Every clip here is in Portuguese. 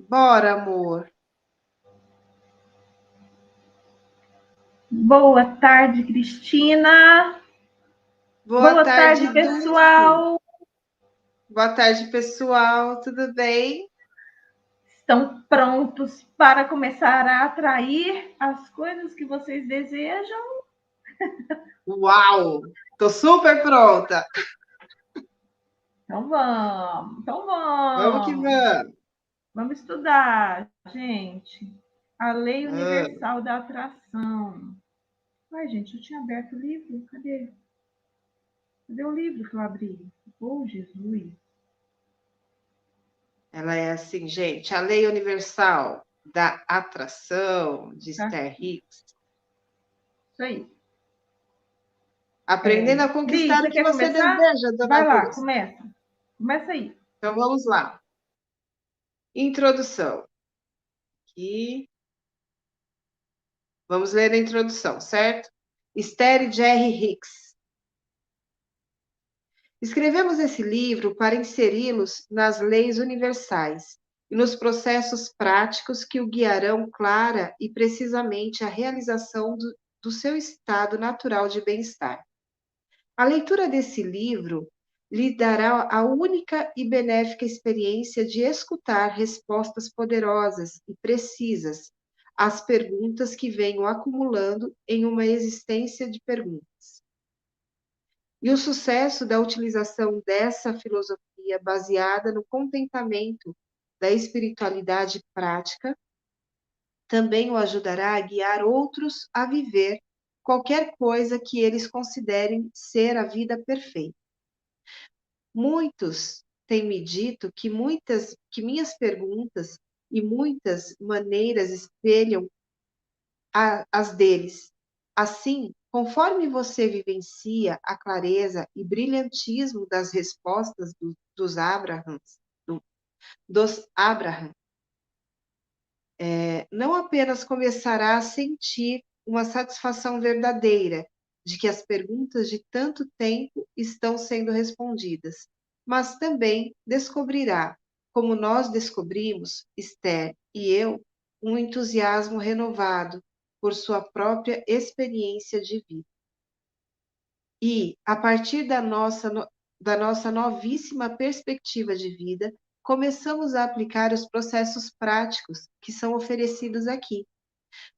Bora, amor. Boa tarde, Cristina. Boa Boa tarde, tarde, Dulce. pessoal. Boa tarde, pessoal. Tudo bem? Estão prontos para começar a atrair as coisas que vocês desejam? Uau! Tô super pronta. Então vamos, então Vamos que vamos. vamos. Vamos estudar, gente. A lei Ah, universal da atração. Ai, gente, eu tinha aberto o livro. Cadê? Cadê o livro que eu abri? Oh, Jesus. ela é assim, gente, a lei universal da atração de Tá Esther aqui. Hicks. Isso aí. Aprendendo a Cris, conquistar o você que quer você começar? deseja, dona Vai lá, Dulce. começa. Começa aí. Então vamos lá. Introdução. Aqui. Vamos ler a introdução, certo? Esther e Jerry Hicks. Escrevemos esse livro para inseri-los nas leis universais e nos processos práticos que o guiarão clara e precisamente à realização do seu estado natural de bem-estar. A leitura desse livro lhe dará a única e benéfica experiência de escutar respostas poderosas e precisas às perguntas que venham acumulando em uma existência de perguntas. E o sucesso da utilização dessa filosofia baseada no contentamento da espiritualidade prática também o ajudará a guiar outros a viver qualquer coisa que eles considerem ser a vida perfeita. Muitos têm me dito que minhas perguntas e muitas maneiras espelham as deles. Assim, conforme você vivencia a clareza e brilhantismo das respostas do, dos Abraham, não apenas começará a sentir uma satisfação verdadeira de que as perguntas de tanto tempo estão sendo respondidas, mas também descobrirá, como nós descobrimos, Esther e eu, um entusiasmo renovado por sua própria experiência de vida. E, a partir da nossa novíssima perspectiva de vida, começamos a aplicar os processos práticos que são oferecidos aqui.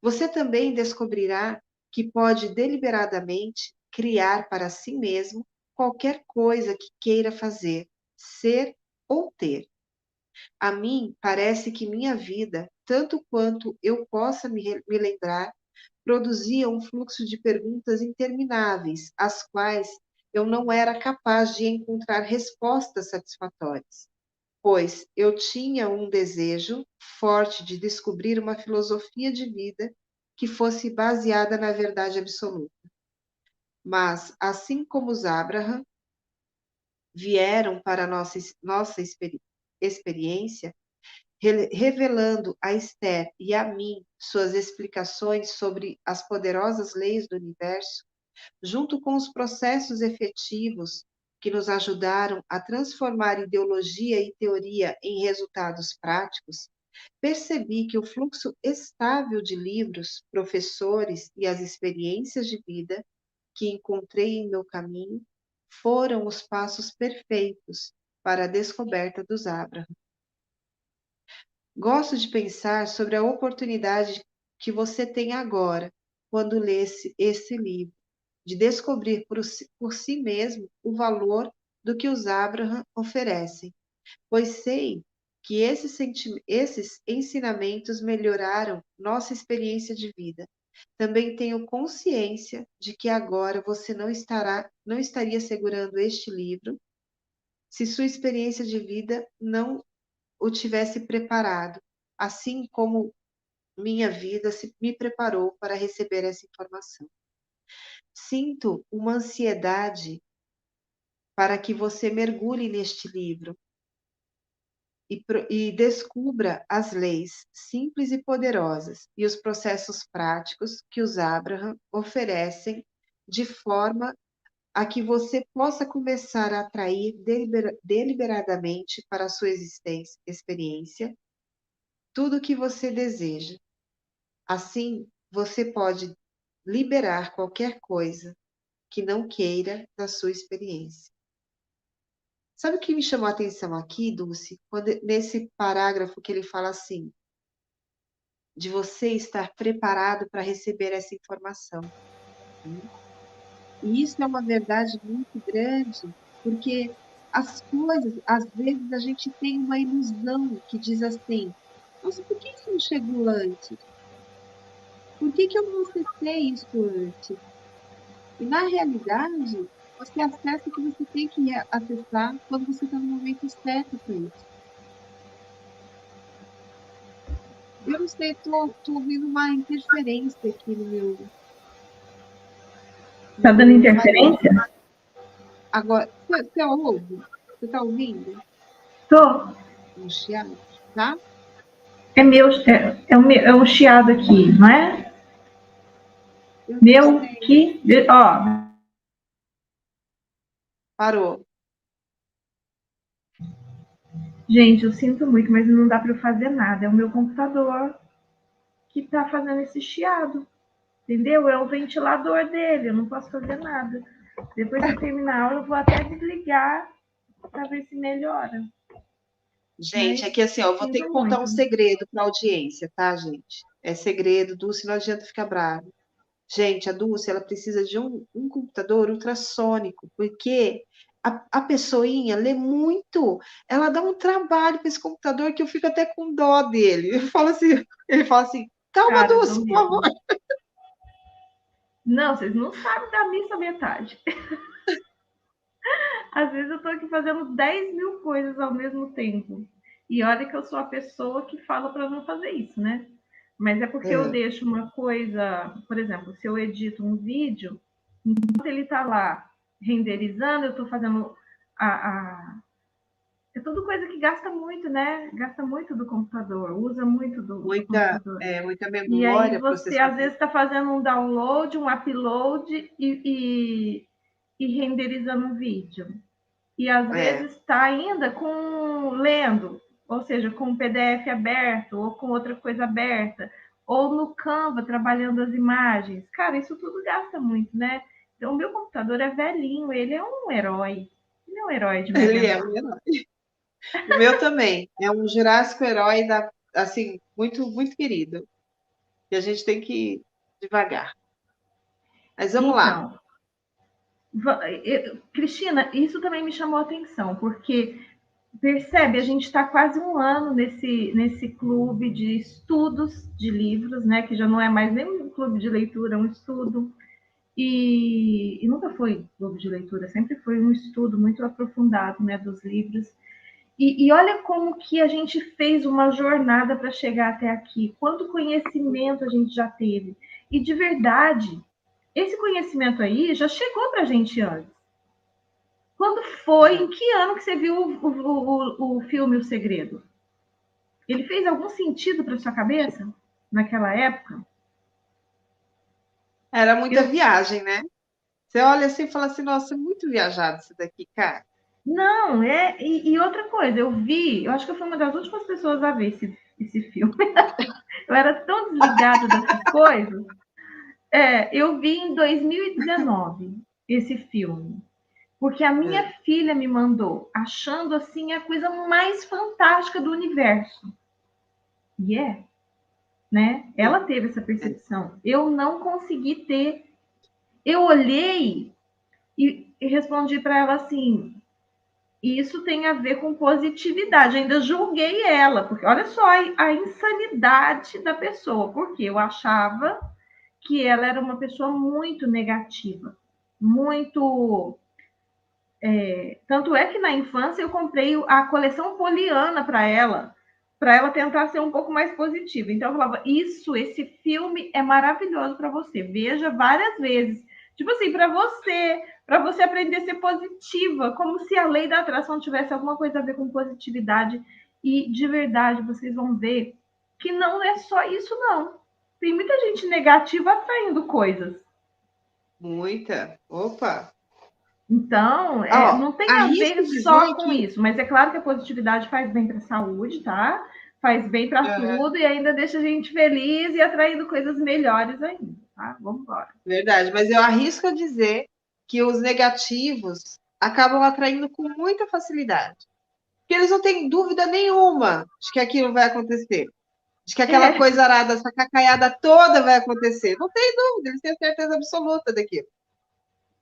Você também descobrirá que pode deliberadamente criar para si mesmo qualquer coisa que queira fazer, ser ou ter. A mim parece que minha vida, tanto quanto eu possa me lembrar, produzia um fluxo de perguntas intermináveis, às quais eu não era capaz de encontrar respostas satisfatórias, pois eu tinha um desejo forte de descobrir uma filosofia de vida que fosse baseada na verdade absoluta. Mas, assim como os Abraham vieram para nossa experiência, revelando a Esther e a mim suas explicações sobre as poderosas leis do universo, junto com os processos efetivos que nos ajudaram a transformar ideologia e teoria em resultados práticos, percebi que o fluxo estável de livros, professores e as experiências de vida que encontrei em meu caminho foram os passos perfeitos para a descoberta dos Abraham. Gosto de pensar sobre a oportunidade que você tem agora, quando lê esse livro, de descobrir por si mesmo o valor do que os Abraham oferecem, pois sei que esses ensinamentos melhoraram nossa experiência de vida. Também tenho consciência de que agora você não estaria segurando este livro se sua experiência de vida não o tivesse preparado, assim como minha vida me preparou para receber essa informação. Sinto uma ansiedade para que você mergulhe neste livro e descubra as leis simples e poderosas e os processos práticos que os Abraham oferecem de forma a que você possa começar a atrair deliberadamente para a sua experiência tudo o que você deseja. Assim, você pode liberar qualquer coisa que não queira da sua experiência. Sabe o que me chamou a atenção aqui, Dulce? Nesse parágrafo que ele fala assim, de você estar preparado para receber essa informação, né? E isso é uma verdade muito grande, porque as coisas, às vezes, a gente tem uma ilusão que diz assim: nossa, por que isso não chegou antes? Por que eu não acessei isso antes? E, na realidade, você acessa o que você tem que acessar quando você está no momento certo para isso. Eu não sei, tô ouvindo uma interferência aqui no Tá dando meu aparelho. interferência? Agora, você ouve? Você está ouvindo? Tô. Um chiado, tá? É meu, é um chiado aqui, não é? Eu não Meu sei. que. Ó, Parou. gente, eu sinto muito, mas não dá para eu fazer nada. É o meu computador que tá fazendo esse chiado. Entendeu? É o ventilador dele, eu não posso fazer nada. Depois que eu terminar a aula, eu vou até desligar para ver se melhora. Gente, Mas aqui assim, ó, eu vou ter sinto que contar um muito. segredo para a audiência, tá, gente? É segredo, Dulce, não adianta ficar bravo. Gente, a Dulce, ela precisa de um computador ultrassônico, porque a pessoinha lê muito. Ela dá um trabalho para esse computador que eu fico até com dó dele. Ele fala assim, calma, Cara, eu dou Dulce, por favor. mesmo. Não, vocês não sabem da missa metade. Às vezes eu tô aqui fazendo 10 mil coisas ao mesmo tempo. E olha que eu sou a pessoa que fala para não fazer isso, né? Mas é porque eu É, deixo uma coisa, por exemplo, se eu edito um vídeo, enquanto ele tá lá renderizando, eu tô fazendo a é tudo coisa que gasta muito, né? Gasta muito do computador, usa muito do computador. muita E aí memória, você, às processamento. vezes, está fazendo um download, um upload e renderizando um vídeo. E às É, vezes está ainda com lendo, ou seja, com um PDF aberto ou com outra coisa aberta, ou no Canva trabalhando as imagens. Cara, isso tudo gasta muito, né? Então, o meu computador é velhinho, ele é um herói. Ele é um herói de me ele é aguentar. um herói. O meu também. É um Jurássico herói assim, muito, muito querido. E a gente tem que ir devagar. Mas vamos lá. Então, Cristina, isso também me chamou a atenção, porque percebe, a gente está quase um ano nesse clube de estudos de livros, né? Que já não é mais nem um clube de leitura, é um estudo. E nunca foi clube de leitura, sempre foi um estudo muito aprofundado, né, dos livros. E olha como que a gente fez uma jornada para chegar até aqui, quanto conhecimento a gente já teve. E de verdade, esse conhecimento aí já chegou para a gente antes. Quando foi? Em que ano que você viu o filme O Segredo? Ele fez algum sentido para sua cabeça naquela época? Era muita Eu viagem, né? Você olha assim e fala assim, nossa, é muito viajado isso daqui, cara. não é e outra coisa, eu acho que eu fui uma das últimas pessoas a ver esse filme. Eu era tão desligada dessas coisas. Eu vi em 2019 esse filme, porque a minha É, filha me mandou, achando assim a coisa mais fantástica do universo. E né? é, Ela teve essa é. percepção. Eu não consegui ter. Eu olhei e respondi para ela assim: isso tem a ver com positividade. Ainda julguei ela, porque olha só a insanidade da pessoa, porque eu achava que ela era uma pessoa muito negativa, muito. Tanto é que na infância eu comprei a coleção Poliana para ela tentar ser um pouco mais positiva. Então eu falava: isso, esse filme é maravilhoso para você, veja várias vezes. Tipo assim, para você aprender a ser positiva, como se a lei da atração tivesse alguma coisa a ver com positividade. E de verdade, vocês vão ver que não é só isso, não. Tem muita gente negativa atraindo coisas. Muita. Opa! Então, Ó, não tem a arrisco ver dizer só com que isso, mas é claro que a positividade faz bem para a saúde, tá? faz bem para tudo e ainda deixa a gente feliz e atraindo coisas melhores ainda, tá? Vamos embora. Verdade, mas eu arrisco a dizer que os negativos acabam atraindo com muita facilidade. Porque eles não têm dúvida nenhuma de que aquilo vai acontecer. De que aquela É, coisa arada, essa cacaiada toda vai acontecer. Não tem dúvida, eles têm certeza absoluta daquilo.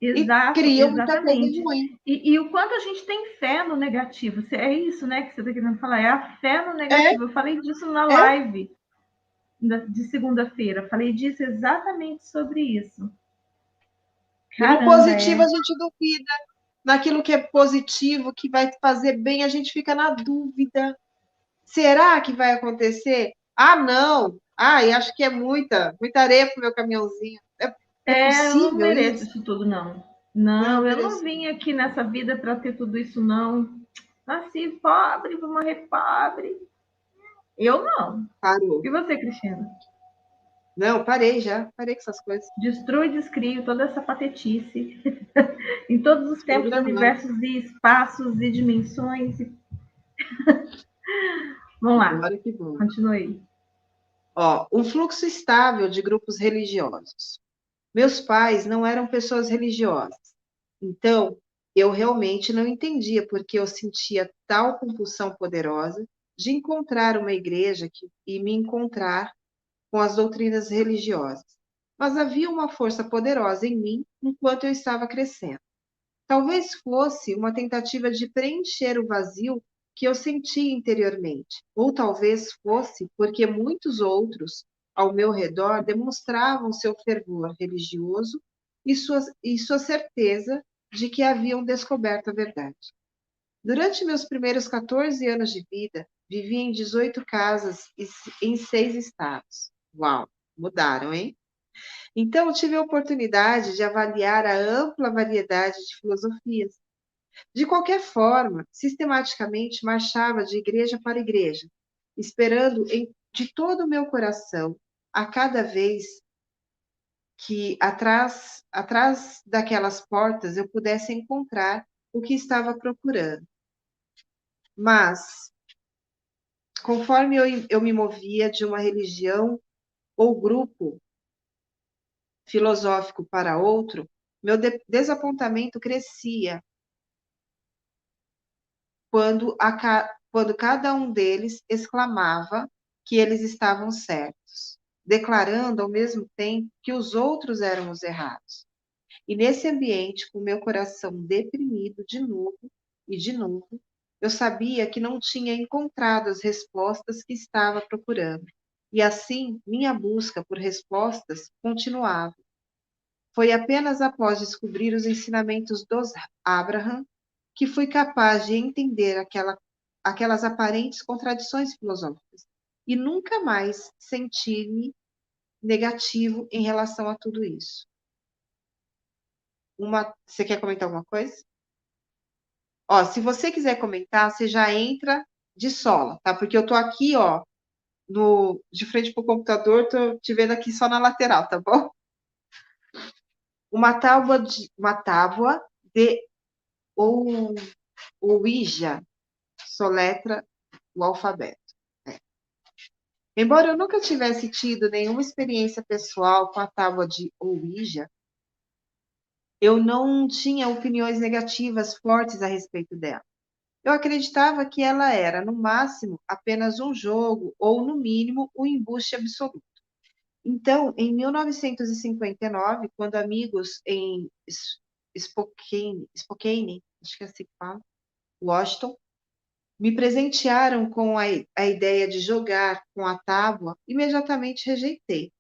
E exato, criam muita coisa exatamente. ruim. E o quanto a gente tem fé no negativo. É isso, né, que você está querendo falar, é a fé no É, negativo. Eu falei disso na é. live de segunda-feira. Falei disso exatamente sobre isso. E no Caramba, positivo a gente duvida. Naquilo que é positivo, que vai fazer bem, a gente fica na dúvida. Será que vai acontecer? Ah, não. Ah, e acho que é muita areia para o meu caminhãozinho. É eu não possível mereço isso? isso tudo, não. Não, Não, eu não mereço. vim aqui nessa vida para ter tudo isso, não. Nasci pobre, vou morrer pobre. Eu não. Parou. E você, Cristina? Não, parei já. Parei com essas coisas. Destrua e descrio toda essa patetice em todos os tempos, Programado. universos e espaços e dimensões. Vamos lá, Agora que bom. continue. Ó, um fluxo estável de grupos religiosos. Meus pais não eram pessoas religiosas. Então, eu realmente não entendia porque eu sentia tal compulsão poderosa de encontrar uma igreja e me encontrar com as doutrinas religiosas. Mas havia uma força poderosa em mim enquanto eu estava crescendo. Talvez fosse uma tentativa de preencher o vazio que eu sentia interiormente, ou talvez fosse porque muitos outros ao meu redor demonstravam seu fervor religioso e sua certeza de que haviam descoberto a verdade. Durante meus primeiros 14 anos de vida, vivi em 18 casas e em 6 estados. Uau, mudaram, hein? Então, tive a oportunidade de avaliar a ampla variedade de filosofias. De qualquer forma, sistematicamente marchava de igreja para igreja, esperando de todo o meu coração, a cada vez que atrás daquelas portas eu pudesse encontrar o que estava procurando. Mas, conforme eu me movia de uma religião ou grupo filosófico para outro, meu desapontamento crescia quando cada um deles exclamava que eles estavam certos, declarando ao mesmo tempo que os outros eram os errados. E nesse ambiente, com meu coração deprimido de novo e de novo, eu sabia que não tinha encontrado as respostas que estava procurando. E assim, minha busca por respostas continuava. Foi apenas após descobrir os ensinamentos dos Abraham que fui capaz de entender aquelas aparentes contradições filosóficas e nunca mais senti-me negativo em relação a tudo isso. Você quer comentar alguma coisa? Ó, se você quiser comentar, você já entra de sola, tá? Porque eu tô aqui, ó, de frente pro computador, tô te vendo aqui só na lateral, tá bom? Uma tábua de ou Ouija soletra o alfabeto. É. Embora eu nunca tivesse tido nenhuma experiência pessoal com a tábua de Ouija, eu não tinha opiniões negativas fortes a respeito dela. Eu acreditava que ela era, no máximo, apenas um jogo ou, no mínimo, um embuste absoluto. Então, em 1959, quando amigos em Spokane, acho que é assim que fala, Washington, me presentearam com a ideia de jogar com a tábua, imediatamente rejeitei,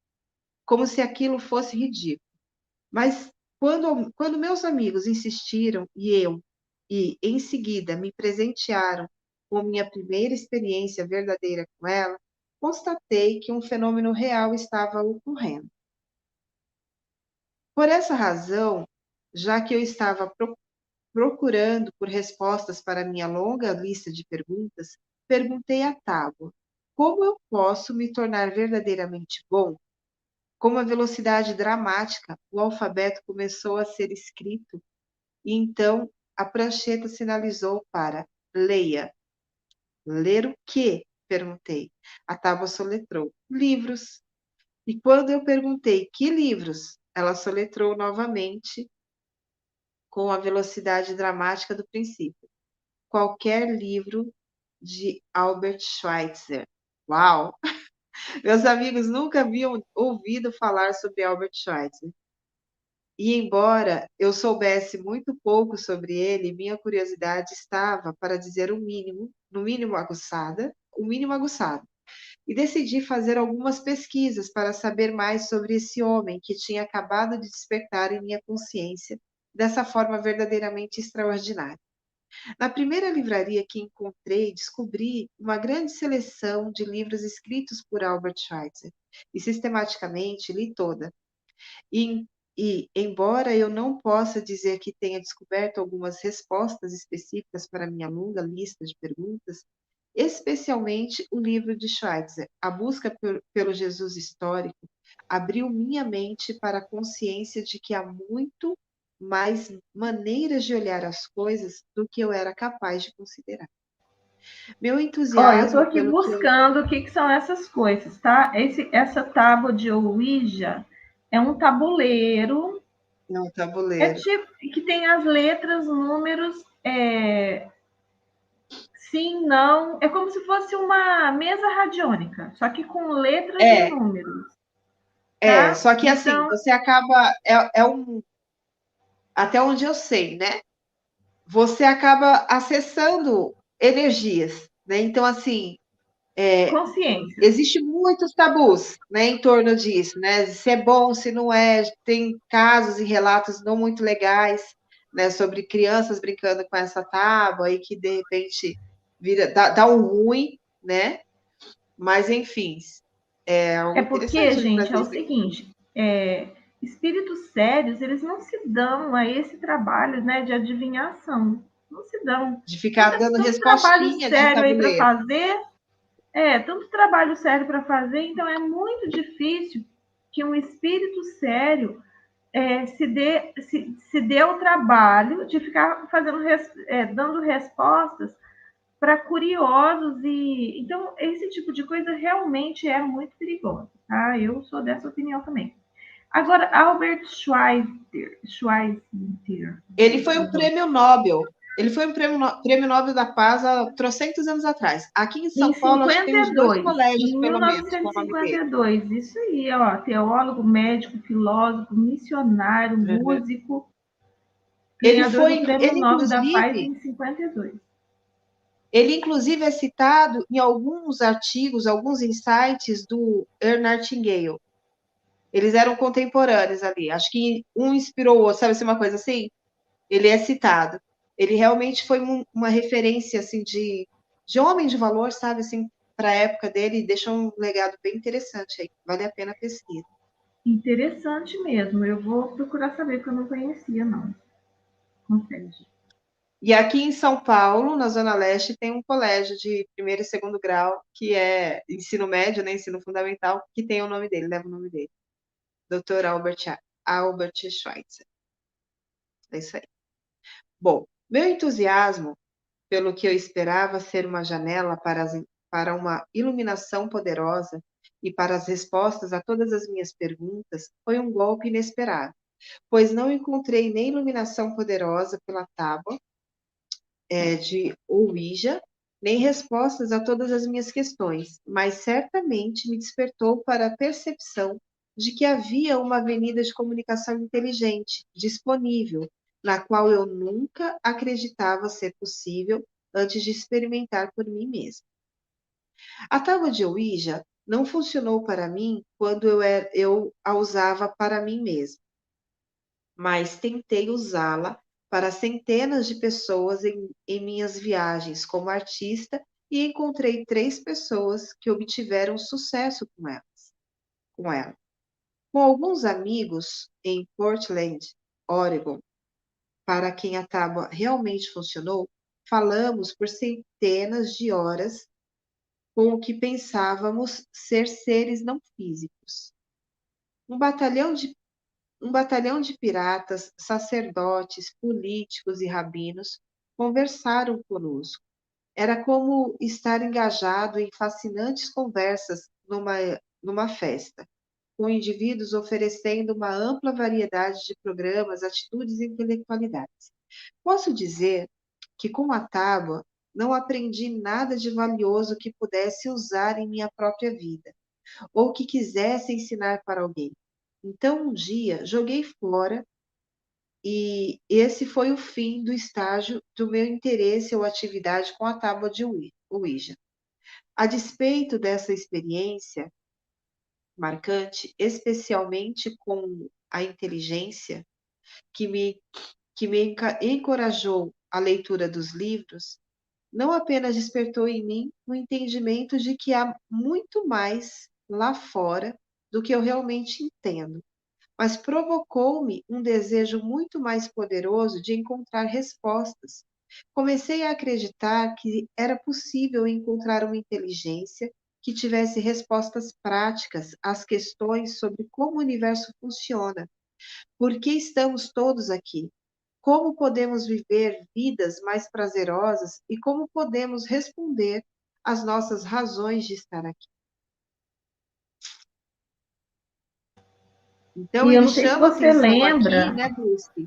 como se aquilo fosse ridículo. Mas quando meus amigos insistiram e em seguida me presentearam com minha primeira experiência verdadeira com ela, constatei que um fenômeno real estava ocorrendo. Por essa razão, já que eu estava procurando por respostas para minha longa lista de perguntas, perguntei à tábua: como eu posso me tornar verdadeiramente bom? Com uma velocidade dramática, o alfabeto começou a ser escrito e então a prancheta sinalizou para leia. Ler o quê? Perguntei. A tábua soletrou. Livros. E quando eu perguntei que livros, ela soletrou novamente com a velocidade dramática do princípio. Qualquer livro de Albert Schweitzer. Uau! Meus amigos nunca haviam ouvido falar sobre Albert Schweitzer. E embora eu soubesse muito pouco sobre ele, minha curiosidade estava, para dizer o mínimo, no mínimo aguçada, o mínimo aguçado. E decidi fazer algumas pesquisas para saber mais sobre esse homem que tinha acabado de despertar em minha consciência dessa forma verdadeiramente extraordinária. Na primeira livraria que encontrei, descobri uma grande seleção de livros escritos por Albert Schweitzer e sistematicamente li toda. E, embora eu não possa dizer que tenha descoberto algumas respostas específicas para minha longa lista de perguntas, especialmente o livro de Schweitzer, A Busca pelo Jesus Histórico, abriu minha mente para a consciência de que há muito mais maneiras de olhar as coisas do que eu era capaz de considerar. Meu Ó, eu estou entusiasmo aqui pelo que eu... buscando o que são essas coisas, tá? Essa tábua de Ouija é um tabuleiro, Não, é tabuleiro. tipo que tem as letras, números, sim, não. É como se fosse uma mesa radiônica, só que com letras e É, números, tá? só que assim, Então, você acaba, até onde eu sei, né? Você acaba acessando energias, né? Então, assim, consciência. existe muitos tabus, né, em torno disso, né? Se é bom, se não é, tem casos e relatos não muito legais, né, sobre crianças brincando com essa tábua e que de repente dá um ruim, né? Mas enfim, é algo É porque, interessante de gente, é trazer o isso aqui. seguinte, espíritos sérios, eles não se dão a esse trabalho, né, de adivinhação. Não se dão. De Então, ficar tem dando tanto trabalho respostinha de sério aí para tabuleiro. fazer, tanto trabalho sério para fazer, então é muito difícil que um espírito sério se dê o trabalho de ficar fazendo, dando respostas para curiosos e então esse tipo de coisa realmente é muito perigoso, tá? Eu sou dessa opinião também. Agora, Albert Schweitzer, Ele foi um prêmio Nobel. Ele foi um prêmio Nobel da Paz há trocentos anos atrás. Aqui em em São Paulo, acho que tem uns dois 52, colégios, em pelo menos, com o nome dele. 1952, isso aí, ó, teólogo, médico, filósofo, missionário, Uhum. músico, ganhador do Prêmio Nobel da Paz em 52. Ele inclusive é citado em alguns artigos, alguns insights do Ernst Nightingale. Eles eram contemporâneos ali. Acho que um inspirou o outro, sabe assim, uma coisa assim? Ele é citado. Ele realmente foi uma referência assim de homem de valor, sabe assim, para a época dele, e deixou um legado bem interessante aí. Vale a pena a pesquisa. Interessante mesmo. Eu vou procurar saber, porque eu não conhecia, não. Confesso. E aqui em São Paulo, na Zona Leste, tem um colégio de primeiro e segundo grau, que é ensino médio, né, ensino fundamental, que tem o nome dele, leva o nome dele. Dr. Albert Schweitzer. É isso aí. Bom, meu entusiasmo pelo que eu esperava ser uma janela para uma iluminação poderosa e para as respostas a todas as minhas perguntas foi um golpe inesperado, pois não encontrei nem iluminação poderosa pela tábua de Ouija, nem respostas a todas as minhas questões, mas certamente me despertou para a percepção de que havia uma avenida de comunicação inteligente disponível, na qual eu nunca acreditava ser possível antes de experimentar por mim mesmo. A tábua de Ouija não funcionou para mim quando eu a usava para mim mesmo, mas tentei usá-la para centenas de pessoas em minhas viagens como artista e encontrei 3 pessoas que obtiveram sucesso com ela. Com alguns amigos em Portland, Oregon, para quem a tábua realmente funcionou, falamos por centenas de horas com o que pensávamos ser seres não físicos. Um batalhão de Um batalhão de piratas, sacerdotes, políticos e rabinos conversaram conosco. Era como estar engajado em fascinantes conversas numa festa, com indivíduos oferecendo uma ampla variedade de programas, atitudes e intelectualidades. Posso dizer que com a tábua não aprendi nada de valioso que pudesse usar em minha própria vida, ou que quisesse ensinar para alguém. Então, um dia, joguei fora e esse foi o fim do estágio do meu interesse ou atividade com a tábua de Ouija. A despeito dessa experiência marcante, especialmente com a inteligência que me, encorajou a leitura dos livros, não apenas despertou em mim o entendimento de que há muito mais lá fora do que eu realmente entendo, mas provocou-me um desejo muito mais poderoso de encontrar respostas. Comecei a acreditar que era possível encontrar uma inteligência que tivesse respostas práticas às questões sobre como o universo funciona, por que estamos todos aqui, como podemos viver vidas mais prazerosas e como podemos responder às nossas razões de estar aqui. Então, E eu ele não sei se chama você atenção aqui, lembra. né, Dulce,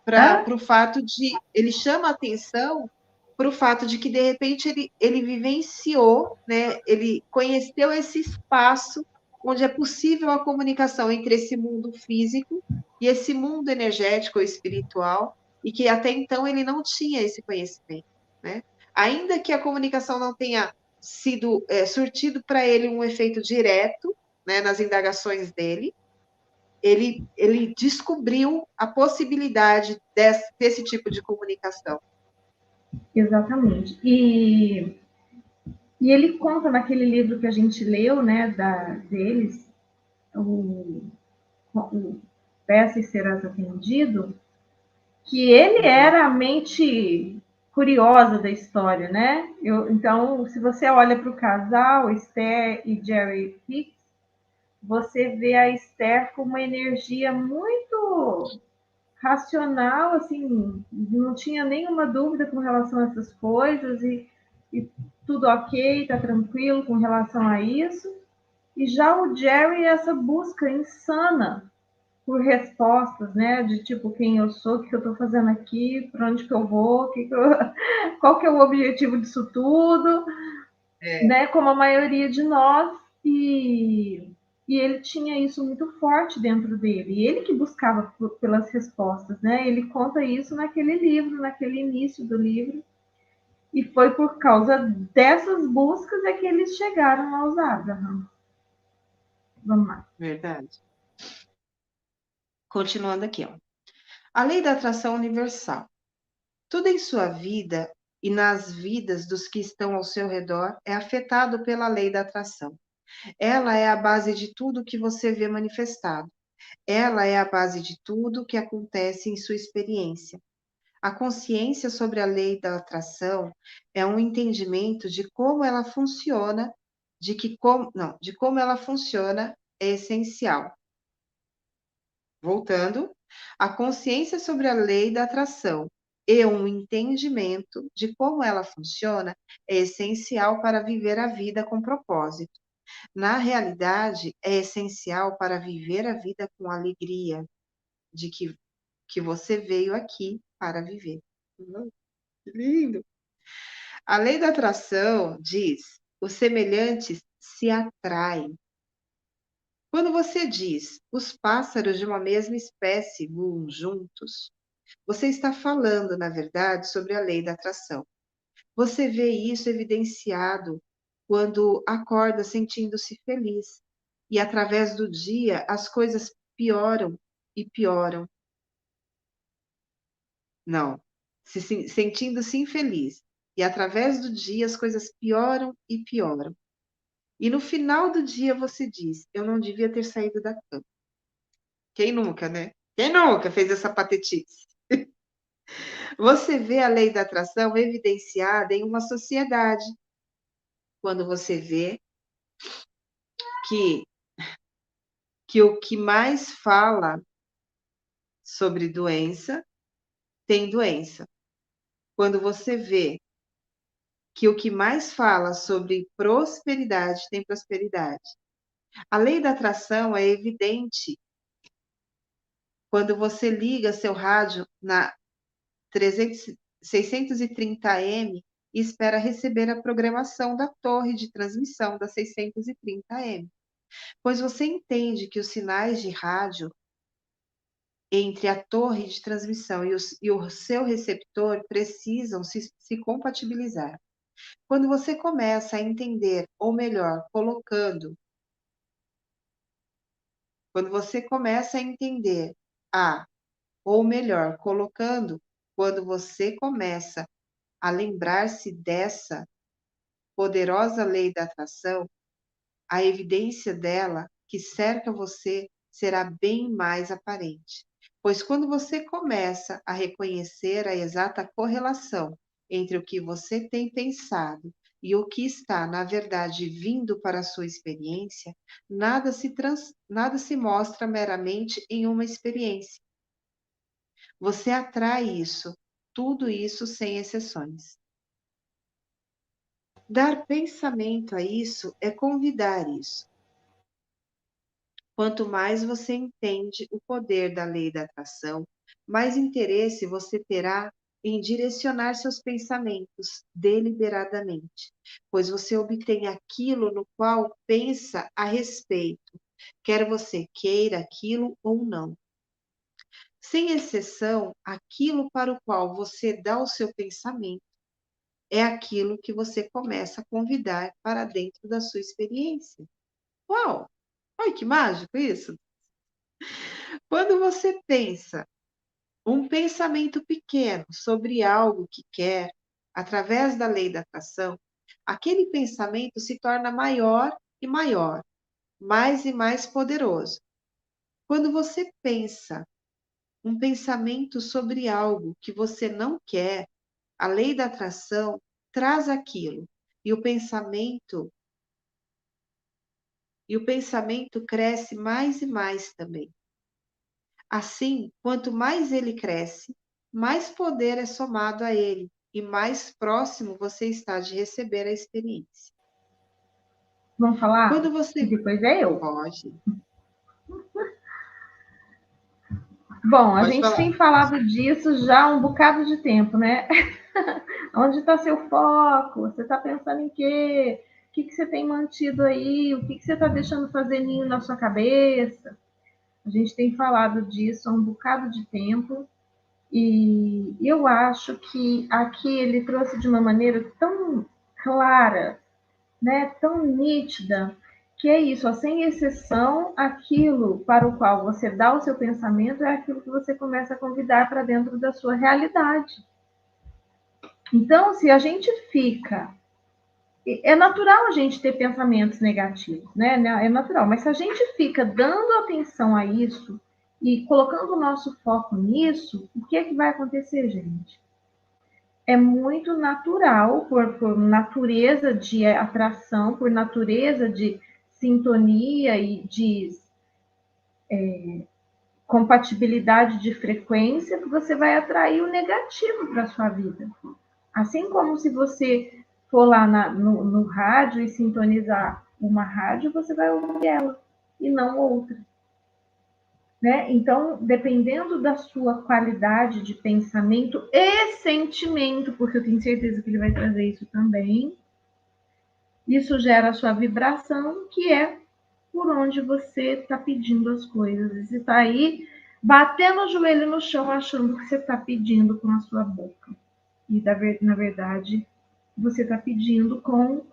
Hã? para o fato de. Ele chama atenção para o fato de que, de repente, ele vivenciou, né, ele conheceu esse espaço onde é possível a comunicação entre esse mundo físico e esse mundo energético ou espiritual, e que até então ele não tinha esse conhecimento, né? Ainda que a comunicação não tenha sido surtido para ele um efeito direto, né, nas indagações dele, ele descobriu a possibilidade desse tipo de comunicação. Exatamente. E ele conta naquele livro que a gente leu, né, deles, o Peça e Serás Atendido, que ele Uhum. era a mente curiosa da história, né? Então, se você olha para o casal, Esther e Jerry Hicks, você vê a Esther com uma energia muito racional, assim, não tinha nenhuma dúvida com relação a essas coisas e tudo ok, tá tranquilo com relação a isso. E já o Jerry, essa busca insana por respostas, né? De tipo, quem eu sou, o que eu estou fazendo aqui, para onde que eu vou, qual que é o objetivo disso tudo, É, né? Como a maioria de nós. E ele tinha isso muito forte dentro dele. E ele que buscava pelas respostas, né? Ele conta isso naquele livro, naquele início do livro. E foi por causa dessas buscas é que eles chegaram aos Abraham. Vamos lá. verdade. Continuando aqui, ó. A lei da atração universal. Tudo em sua vida e nas vidas dos que estão ao seu redor é afetado pela lei da atração. Ela é a base de tudo que você vê manifestado. Ela é a base de tudo que acontece em sua experiência. A consciência sobre a lei da atração é um entendimento de como ela funciona, de como ela funciona é essencial. Voltando, a consciência sobre a lei da atração e um entendimento de como ela funciona é essencial para viver a vida com propósito. Na realidade, é essencial para viver a vida com alegria de que você veio aqui para viver. Que lindo! A lei da atração diz: os semelhantes se atraem. Quando você diz os pássaros de uma mesma espécie voam juntos, você está falando, na verdade, sobre a lei da atração. Você vê isso evidenciado quando acorda sentindo-se feliz e, através do dia, as coisas pioram e pioram. Não, sentindo-se infeliz e, através do dia, as coisas pioram e pioram. E no final do dia você diz: eu não devia ter saído da cama. Quem nunca, né? Quem nunca fez essa patetice? Você vê a lei da atração evidenciada em uma sociedade, quando você vê que, que o que mais fala sobre doença tem doença. Quando você vê que o que mais fala sobre prosperidade tem prosperidade. A lei da atração é evidente quando você liga seu rádio na 630 AM e espera receber a programação da torre de transmissão da 630 AM, pois você entende que os sinais de rádio entre a torre de transmissão e o seu receptor precisam se compatibilizar. Quando você começa a entender, ou melhor, quando você começa a entender ou melhor, quando você começa a lembrar-se dessa poderosa lei da atração, a evidência dela que cerca você será bem mais aparente. Pois quando você começa a reconhecer a exata correlação entre o que você tem pensado e o que está, na verdade, vindo para a sua experiência, nada se mostra meramente em uma experiência. Você atrai isso, tudo isso sem exceções. Dar pensamento a isso é convidar isso. Quanto mais você entende o poder da lei da atração, mais interesse você terá em direcionar seus pensamentos deliberadamente, pois você obtém aquilo no qual pensa a respeito, quer você queira aquilo ou não. Sem exceção, aquilo para o qual você dá o seu pensamento é aquilo que você começa a convidar para dentro da sua experiência. Uau! Olha que mágico isso! Quando você pensa um pensamento pequeno sobre algo que quer, através da lei da atração, aquele pensamento se torna maior e maior, mais e mais poderoso. Quando você pensa um pensamento sobre algo que você não quer, a lei da atração traz aquilo e o pensamento cresce mais e mais também. Assim, quanto mais ele cresce, mais poder é somado a ele e mais próximo você está de receber a experiência. Vamos falar? Quando você E depois é eu. pode. Bom, a Pode gente falar. tem falado disso já há um bocado de tempo, né? Onde está seu foco? Você está pensando em quê? O que você tem mantido aí? O que você está deixando fazer ninho na sua cabeça? A gente tem falado disso há um bocado de tempo e eu acho que aqui ele trouxe de uma maneira tão clara, né, tão nítida, que é isso, ó, sem exceção, aquilo para o qual você dá o seu pensamento é aquilo que você começa a convidar para dentro da sua realidade. Então, se a gente fica é natural a gente ter pensamentos negativos, né? É natural, mas se a gente fica dando atenção a isso e colocando o nosso foco nisso, o que é que vai acontecer, gente? É muito natural, por natureza de atração, por natureza de sintonia e de compatibilidade de frequência, que você vai atrair o negativo para a sua vida. Assim como se você for lá no rádio e sintonizar uma rádio, você vai ouvir ela e não outra. Né? Então, dependendo da sua qualidade de pensamento e sentimento, porque eu tenho certeza que ele vai trazer isso também, isso gera a sua vibração, que é por onde você está pedindo as coisas. E você está aí batendo o joelho no chão, achando que você está pedindo com a sua boca. E, na verdade, você está pedindo com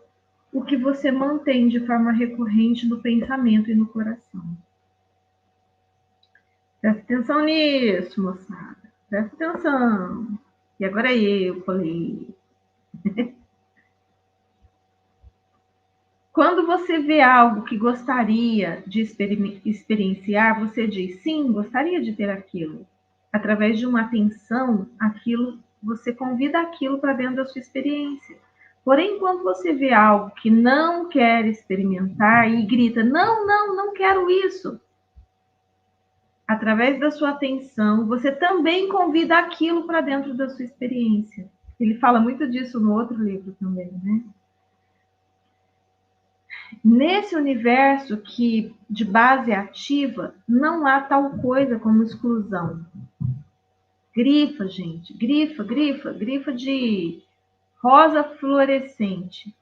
o que você mantém de forma recorrente no pensamento e no coração. Presta atenção nisso, moçada. Presta atenção. E agora eu falei. Quando você vê algo que gostaria de experienciar, você diz, sim, gostaria de ter aquilo. Através de uma atenção, aquilo, você convida aquilo para dentro da sua experiência. Porém, quando você vê algo que não quer experimentar e grita, não, não, não quero isso, através da sua atenção, você também convida aquilo para dentro da sua experiência. Ele fala muito disso no outro livro também, né? Nesse universo que de base ativa, não há tal coisa como exclusão. Grifa, gente, grifa, grifa, grifa de rosa fluorescente.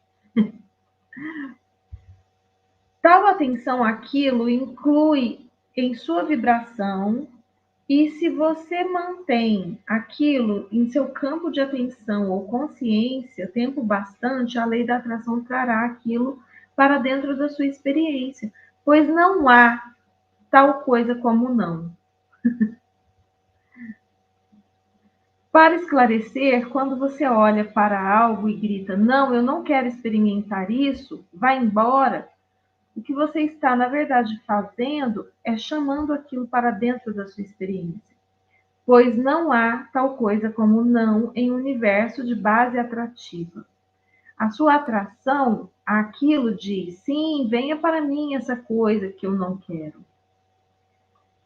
Tal atenção àquilo inclui em sua vibração, e se você mantém aquilo em seu campo de atenção ou consciência tempo bastante, a lei da atração trará aquilo para dentro da sua experiência, pois não há tal coisa como não. Para esclarecer, quando você olha para algo e grita, não, eu não quero experimentar isso, vai embora, o que você está, na verdade, fazendo é chamando aquilo para dentro da sua experiência. Pois não há tal coisa como não em um universo de base atrativa. A sua atração àquilo diz, sim, venha para mim essa coisa que eu não quero.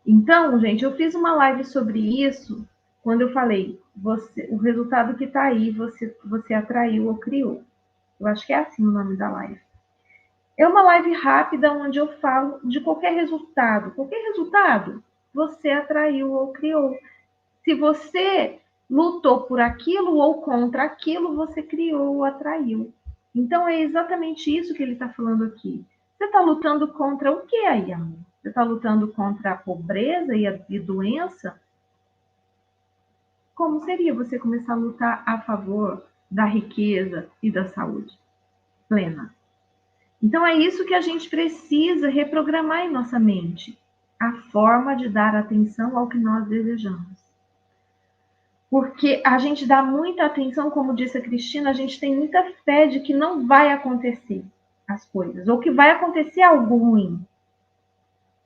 Então, gente, eu fiz uma live sobre isso quando eu falei, o resultado que está aí, você atraiu ou criou. Eu acho que é assim o nome da live. É uma live rápida onde eu falo de qualquer resultado. Qualquer resultado, você atraiu ou criou. Se você lutou por aquilo ou contra aquilo, você criou ou atraiu. Então é exatamente isso que ele está falando aqui. Você está lutando contra o que aí, amor? Você está lutando contra a pobreza e a doença? Como seria você começar a lutar a favor da riqueza e da saúde plena? Então é isso que a gente precisa reprogramar em nossa mente. A forma de dar atenção ao que nós desejamos. Porque a gente dá muita atenção, como disse a Cristina, a gente tem muita fé de que não vai acontecer as coisas, ou que vai acontecer algo ruim.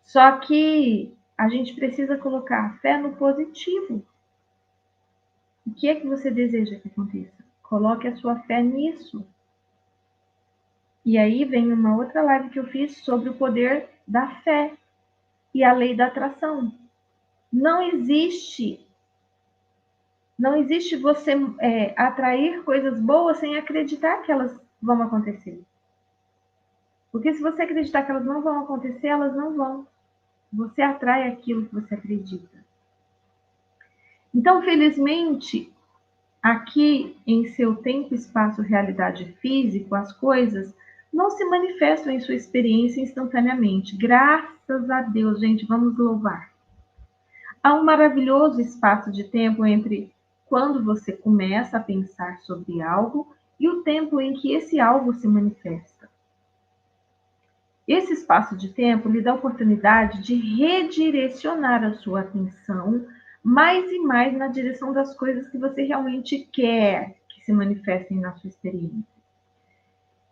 Só que a gente precisa colocar a fé no positivo. O que é que você deseja que aconteça? Coloque a sua fé nisso. E aí vem uma outra live que eu fiz sobre o poder da fé e a lei da atração. Não existe você atrair coisas boas sem acreditar que elas vão acontecer. Porque se você acreditar que elas não vão acontecer, elas não vão. Você atrai aquilo que você acredita. Então, felizmente, aqui em seu tempo, espaço, realidade físico, as coisas não se manifestam em sua experiência instantaneamente. Graças a Deus, gente, vamos louvar. Há um maravilhoso espaço de tempo entre quando você começa a pensar sobre algo e o tempo em que esse algo se manifesta. Esse espaço de tempo lhe dá a oportunidade de redirecionar a sua atenção mais e mais na direção das coisas que você realmente quer que se manifestem na sua experiência.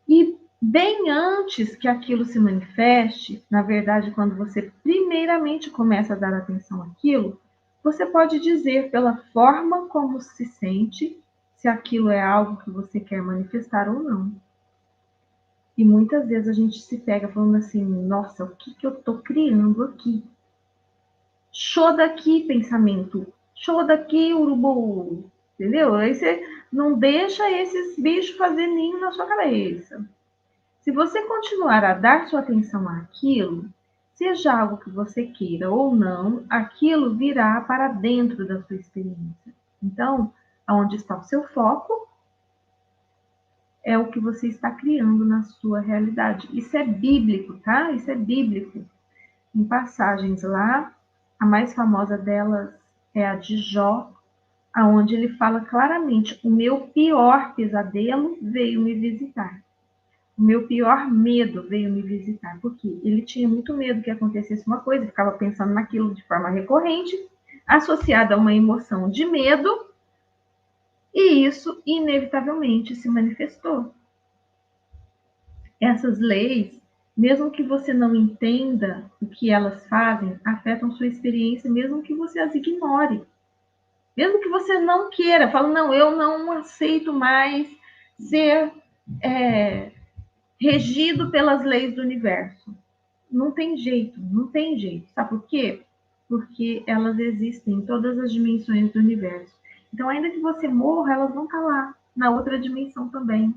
E bem antes que aquilo se manifeste, na verdade, quando você primeiramente começa a dar atenção àquilo, você pode dizer pela forma como se sente se aquilo é algo que você quer manifestar ou não. E muitas vezes a gente se pega falando assim, nossa, o que eu tô criando aqui? Show daqui, pensamento. Show daqui, urubu. Entendeu? Aí você não deixa esses bichos fazer ninho na sua cabeça. Se você continuar a dar sua atenção àquilo, seja algo que você queira ou não, aquilo virá para dentro da sua experiência. Então, aonde está o seu foco, é o que você está criando na sua realidade. Isso é bíblico, tá? Isso é bíblico. Em passagens lá, a mais famosa delas é a de Jó, aonde ele fala claramente: o meu pior pesadelo veio me visitar. O meu pior medo veio me visitar. Porque ele tinha muito medo que acontecesse uma coisa, ficava pensando naquilo de forma recorrente, associada a uma emoção de medo, e isso inevitavelmente se manifestou. Essas leis, mesmo que você não entenda o que elas fazem, afetam sua experiência, mesmo que você as ignore. Mesmo que você não queira, fala, não, eu não aceito mais ser regido pelas leis do universo. Não tem jeito, não tem jeito. Sabe por quê? Porque elas existem em todas as dimensões do universo. Então, ainda que você morra, elas vão estar lá, na outra dimensão também.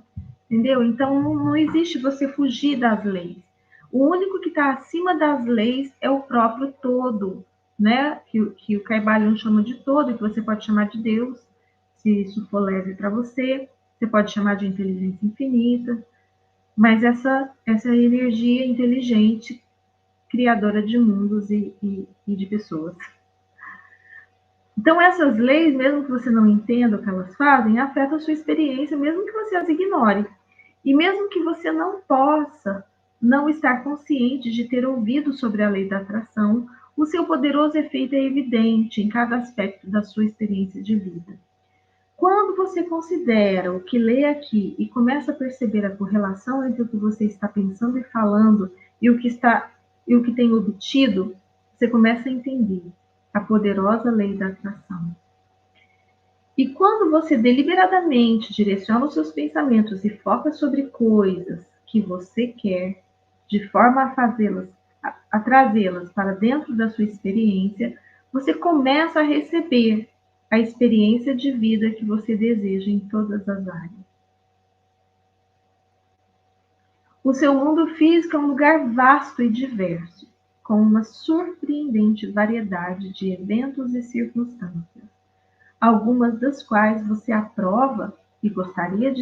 Entendeu? Então, não existe você fugir das leis. O único que está acima das leis é o próprio todo, né? Que o Caibalion chama de todo, e que você pode chamar de Deus, se isso for leve para você. Você pode chamar de inteligência infinita, mas essa energia inteligente, criadora de mundos e de pessoas. Então, essas leis, mesmo que você não entenda o que elas fazem, afetam a sua experiência, mesmo que você as ignore. E mesmo que você não possa não estar consciente de ter ouvido sobre a lei da atração, o seu poderoso efeito é evidente em cada aspecto da sua experiência de vida. Quando você considera o que lê aqui e começa a perceber a correlação entre o que você está pensando e falando e o que tem obtido, você começa a entender a poderosa lei da atração. E quando você deliberadamente direciona os seus pensamentos e foca sobre coisas que você quer, de forma a trazê-las para dentro da sua experiência, você começa a receber a experiência de vida que você deseja em todas as áreas. O seu mundo físico é um lugar vasto e diverso, com uma surpreendente variedade de eventos e circunstâncias, algumas das quais você aprova e gostaria de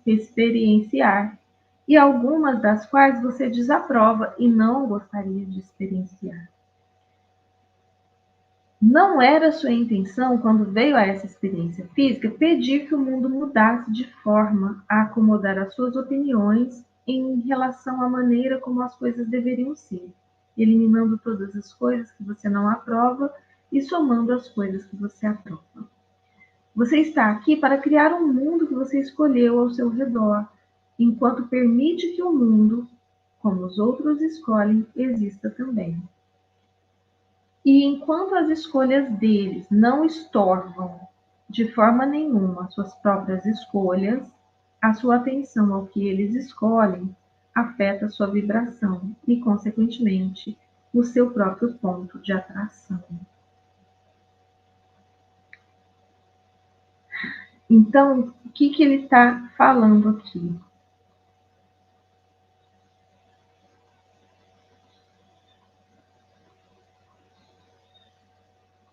experienciar, e algumas das quais você desaprova e não gostaria de experienciar. Não era sua intenção, quando veio a essa experiência física, pedir que o mundo mudasse de forma a acomodar as suas opiniões em relação à maneira como as coisas deveriam ser, eliminando todas as coisas que você não aprova e somando as coisas que você aprova. Você está aqui para criar um mundo que você escolheu ao seu redor, enquanto permite que o mundo, como os outros escolhem, exista também. E enquanto as escolhas deles não estorvam de forma nenhuma suas próprias escolhas, a sua atenção ao que eles escolhem afeta sua vibração e, consequentemente, o seu próprio ponto de atração. Então, o que ele está falando aqui?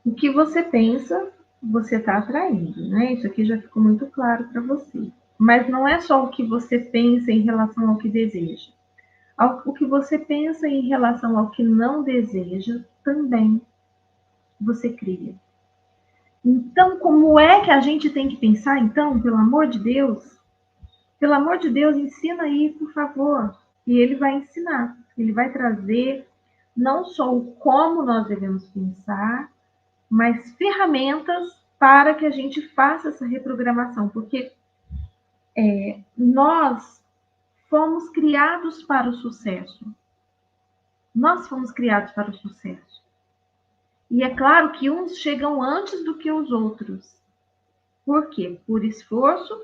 O que você pensa, você está atraindo, né? Isso aqui já ficou muito claro para você. Mas não é só o que você pensa em relação ao que deseja. O que você pensa em relação ao que não deseja, também você cria. Então, como é que a gente tem que pensar, então, pelo amor de Deus? Pelo amor de Deus, ensina aí, por favor. E ele vai ensinar. Ele vai trazer não só o como nós devemos pensar, mas ferramentas para que a gente faça essa reprogramação, porque nós fomos criados para o sucesso. Nós fomos criados para o sucesso. E é claro que uns chegam antes do que os outros. Por quê? Por esforço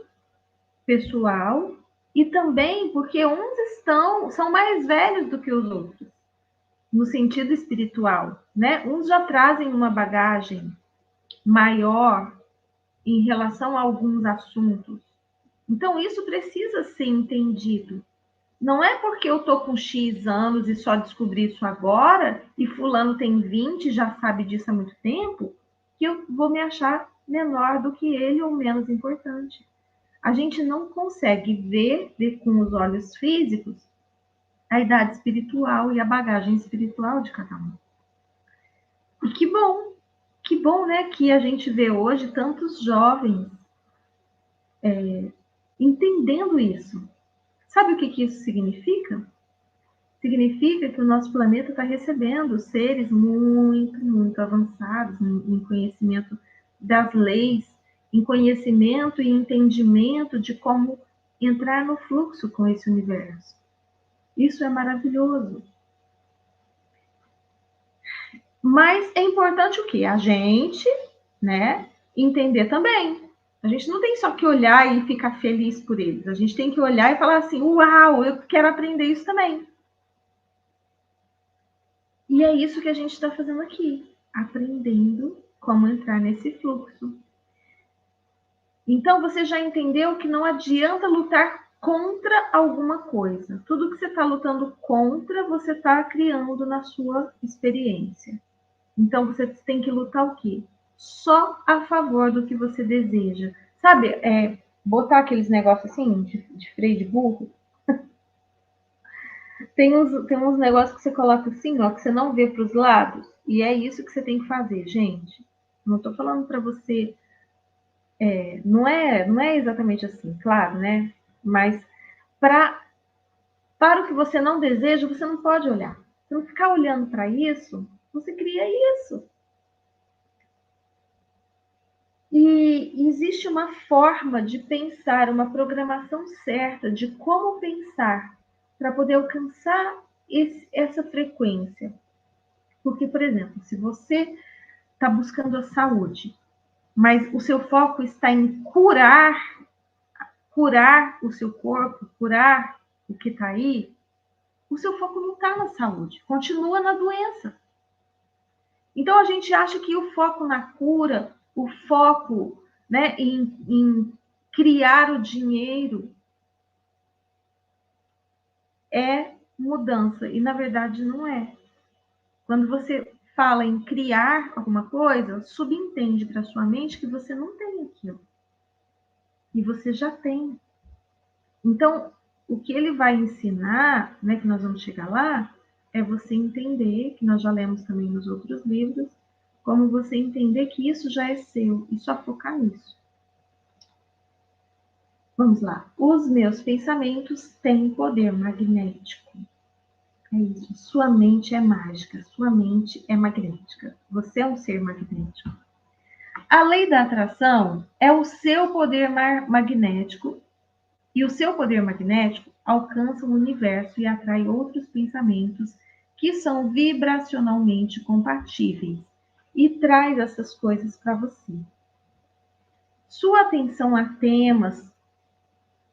pessoal e também porque uns são mais velhos do que os outros, no sentido espiritual, né? Uns já trazem uma bagagem maior em relação a alguns assuntos. Então, isso precisa ser entendido. Não é porque eu tô com X anos e só descobri isso agora, e fulano tem 20 e já sabe disso há muito tempo, que eu vou me achar menor do que ele ou menos importante. A gente não consegue ver com os olhos físicos a idade espiritual e a bagagem espiritual de cada um. E que bom, né, que a gente vê hoje tantos jovens entendendo isso. Sabe o que isso significa? Significa que o nosso planeta está recebendo seres muito, muito avançados em conhecimento das leis, em conhecimento e entendimento de como entrar no fluxo com esse universo. Isso é maravilhoso. Mas é importante o quê? A gente, né, entender também. A gente não tem só que olhar e ficar feliz por eles. A gente tem que olhar e falar assim: uau, eu quero aprender isso também. E é isso que a gente está fazendo aqui, aprendendo como entrar nesse fluxo. Então, você já entendeu que não adianta lutar contra alguma coisa. Tudo que você está lutando contra, você está criando na sua experiência. Então, você tem que lutar o quê? Só a favor do que você deseja. Sabe, botar aqueles negócios assim, de freio de burro? Tem uns negócios que você coloca assim, ó, que você não vê para os lados. E é isso que você tem que fazer, gente. Não estou falando para você. Não é exatamente assim, claro, né? Mas para o que você não deseja, você não pode olhar. Se não ficar olhando para isso, você cria isso. E existe uma forma de pensar, uma programação certa de como pensar para poder alcançar essa frequência. Porque, por exemplo, se você está buscando a saúde, mas o seu foco está em curar o seu corpo, curar o que está aí, o seu foco não está na saúde, continua na doença. Então a gente acha que o foco na cura, o foco, né, em criar o dinheiro é mudança, e na verdade não é. Quando você fala em criar alguma coisa, subentende para sua mente que você não tem aquilo. E você já tem. Então, o que ele vai ensinar, né, que nós vamos chegar lá, é você entender, que nós já lemos também nos outros livros, como você entender que isso já é seu e só focar nisso. Vamos lá. Os meus pensamentos têm poder magnético. É isso. Sua mente é mágica, sua mente é magnética. Você é um ser magnético. A lei da atração é o seu poder magnético, e o seu poder magnético alcança o universo e atrai outros pensamentos que são vibracionalmente compatíveis e traz essas coisas para você. Sua atenção a temas,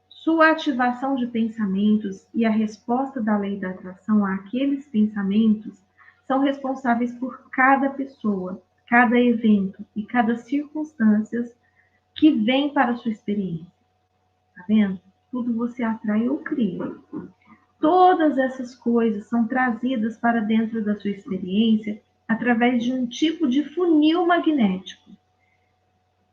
sua ativação de pensamentos e a resposta da lei da atração àqueles pensamentos são responsáveis por cada pessoa, cada evento e cada circunstância que vem para a sua experiência. Tá vendo? Tudo você atrai ou cria. Todas essas coisas são trazidas para dentro da sua experiência através de um tipo de funil magnético,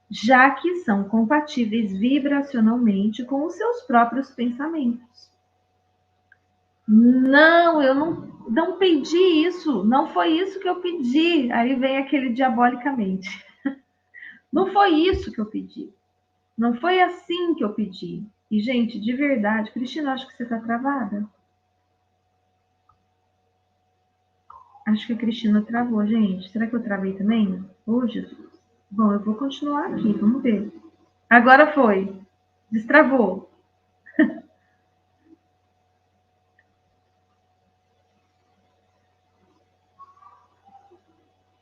já que são compatíveis vibracionalmente com os seus próprios pensamentos. Não, eu não pedi isso, não foi isso que eu pedi. Aí vem aquele diabolicamente. Não foi isso que eu pedi. Não foi assim que eu pedi. E, gente, de verdade, Cristina, acho que você está travada. Acho que a Cristina travou, gente. Será que eu travei também? Ô, Jesus. Bom, eu vou continuar aqui, vamos ver. Agora foi. Destravou.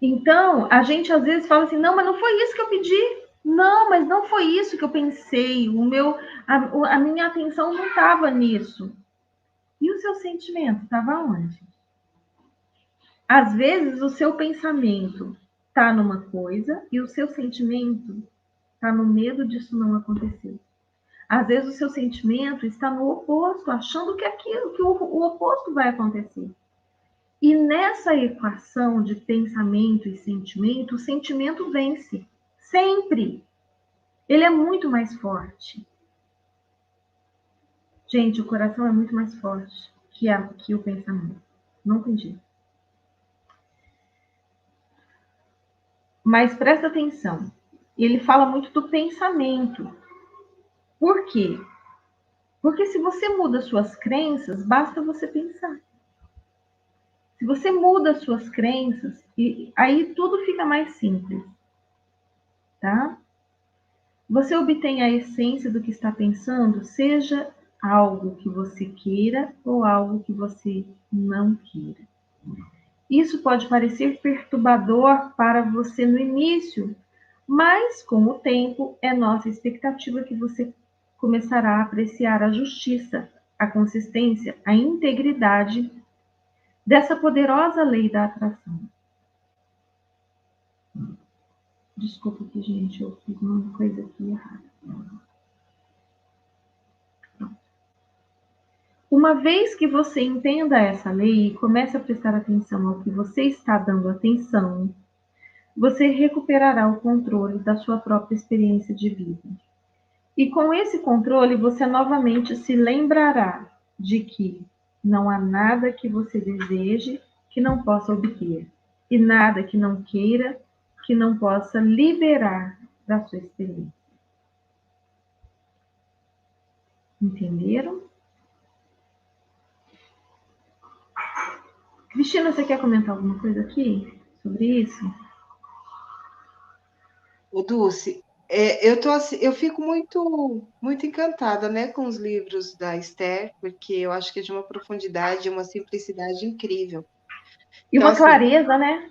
Então, a gente às vezes fala assim, não, mas não foi isso que eu pedi. Não, mas não foi isso que eu pensei. A minha atenção não estava nisso. E o seu sentimento estava onde? Às vezes o seu pensamento está numa coisa e o seu sentimento está no medo disso não acontecer. Às vezes o seu sentimento está no oposto, achando que aquilo, que o oposto vai acontecer. E nessa equação de pensamento e sentimento, o sentimento vence. Sempre. Ele é muito mais forte. Gente, o coração é muito mais forte que o pensamento. Não tem jeito. Mas presta atenção. Ele fala muito do pensamento. Por quê? Porque se você muda suas crenças, basta você pensar. Se você muda suas crenças, aí tudo fica mais simples, tá? Você obtém a essência do que está pensando, seja algo que você queira ou algo que você não queira. Isso pode parecer perturbador para você no início, mas com o tempo é nossa expectativa que você começará a apreciar a justiça, a consistência, a integridade dessa poderosa lei da atração. Desculpa aqui, gente, eu fiz uma coisa aqui errada. Uma vez que você entenda essa lei e comece a prestar atenção ao que você está dando atenção, você recuperará o controle da sua própria experiência de vida. E com esse controle, você novamente se lembrará de que não há nada que você deseje que não possa obter, e nada que não queira que não possa liberar da sua experiência. Entenderam? Cristina, você quer comentar alguma coisa aqui sobre isso? O Dulce, eu fico muito encantada, né, com os livros da Esther, porque eu acho que é de uma profundidade, uma simplicidade incrível. E Então, uma assim, clareza, né?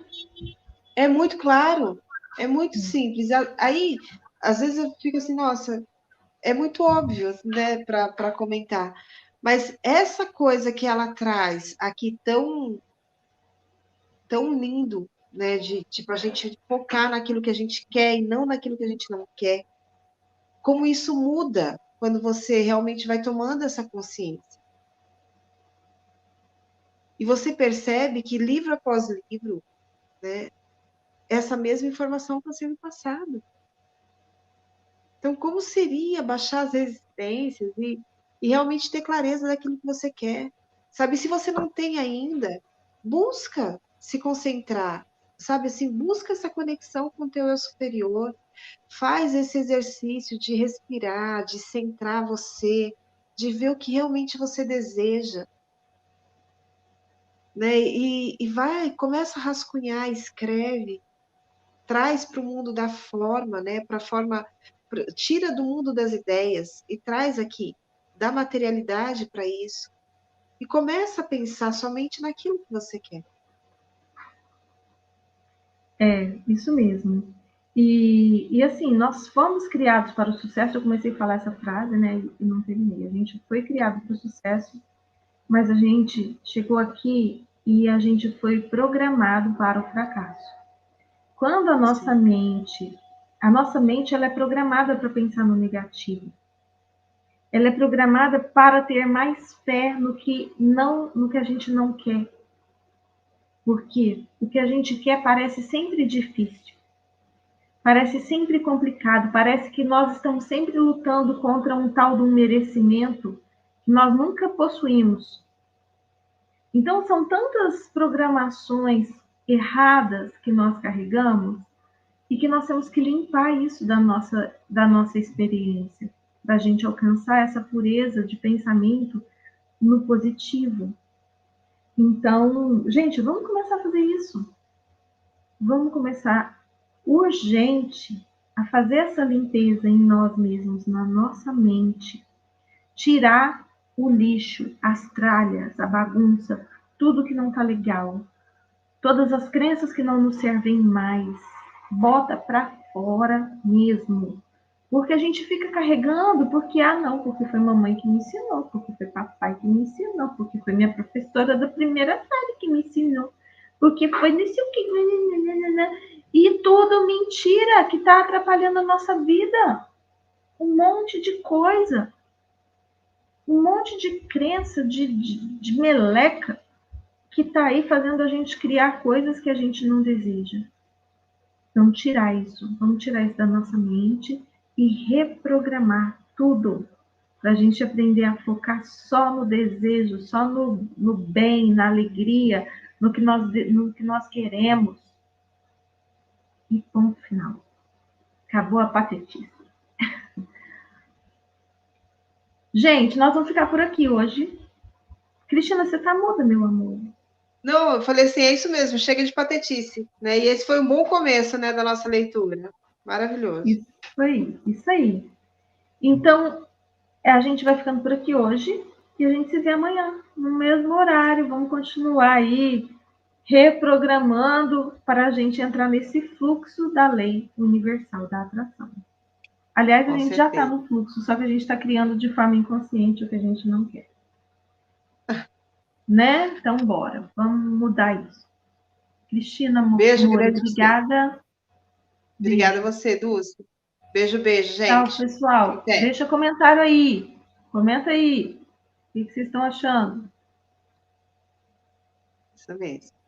é muito claro, é muito simples. Aí, às vezes eu fico assim, nossa, é muito óbvio, né, para comentar. Mas essa coisa que ela traz aqui tão lindo, né, de tipo a gente focar naquilo que a gente quer e não naquilo que a gente não quer. Como isso muda quando você realmente vai tomando essa consciência. E você percebe que livro após livro, né, essa mesma informação está sendo passada. Então, como seria baixar as resistências e realmente ter clareza daquilo que você quer? Sabe, se você não tem ainda, busca se concentrar, sabe assim, busca essa conexão com o teu eu superior, faz esse exercício de respirar, de centrar você, de ver o que realmente você deseja, né? E vai, começa a rascunhar, escreve, traz para o mundo da forma, né? Para a forma, tira do mundo das ideias e traz aqui, dá materialidade para isso. E começa a pensar somente naquilo que você quer. É, isso mesmo. E assim, nós fomos criados para o sucesso. Eu comecei a falar essa frase, né? E não terminei. A gente foi criado para o sucesso, mas a gente chegou aqui e a gente foi programado para o fracasso. Quando Sim. a nossa mente ela é programada para pensar no negativo. Ela é programada para ter mais fé no que a gente não quer. Porque o que a gente quer parece sempre difícil. Parece sempre complicado, parece que nós estamos sempre lutando contra um tal de um merecimento que nós nunca possuímos. Então, são tantas programações erradas que nós carregamos e que nós temos que limpar isso da nossa experiência, para a gente alcançar essa pureza de pensamento no positivo. Então, gente, vamos começar a fazer isso. Vamos começar urgente a fazer essa limpeza em nós mesmos, na nossa mente. Tirar o lixo, as tralhas, a bagunça, tudo que não está legal. Todas as crenças que não nos servem mais. Bota para fora mesmo. Porque a gente fica carregando, porque, não, porque foi mamãe que me ensinou, porque foi papai que me ensinou, porque foi minha professora da primeira série que me ensinou, porque foi nesse o que. E tudo mentira que está atrapalhando a nossa vida. Um monte de coisa, um monte de crença, de meleca, que está aí fazendo a gente criar coisas que a gente não deseja. Vamos tirar isso da nossa mente e reprogramar tudo para a gente aprender a focar só no desejo, só no bem, na alegria, no que nós queremos. E ponto final. Acabou a patetice. Gente, nós vamos ficar por aqui hoje. Cristina, você tá muda, meu amor. Não, eu falei assim, é isso mesmo, chega de patetice, né? E esse foi um bom começo, né, da nossa leitura. Maravilhoso. Isso aí, isso aí. Então, a gente vai ficando por aqui hoje e a gente se vê amanhã, no mesmo horário. Vamos continuar aí reprogramando para a gente entrar nesse fluxo da lei universal da atração. Aliás, a Com gente já está certeza. no fluxo, só que a gente está criando de forma inconsciente o que a gente não quer. Né? Então, bora. Vamos mudar isso. Cristina, Beijo amor, grande para você. obrigada. Obrigada a Beijo. você, Dulce. Beijo, beijo, Tchau, gente. pessoal. Até. Deixa comentário aí. Comenta aí. O que vocês estão achando? Isso mesmo.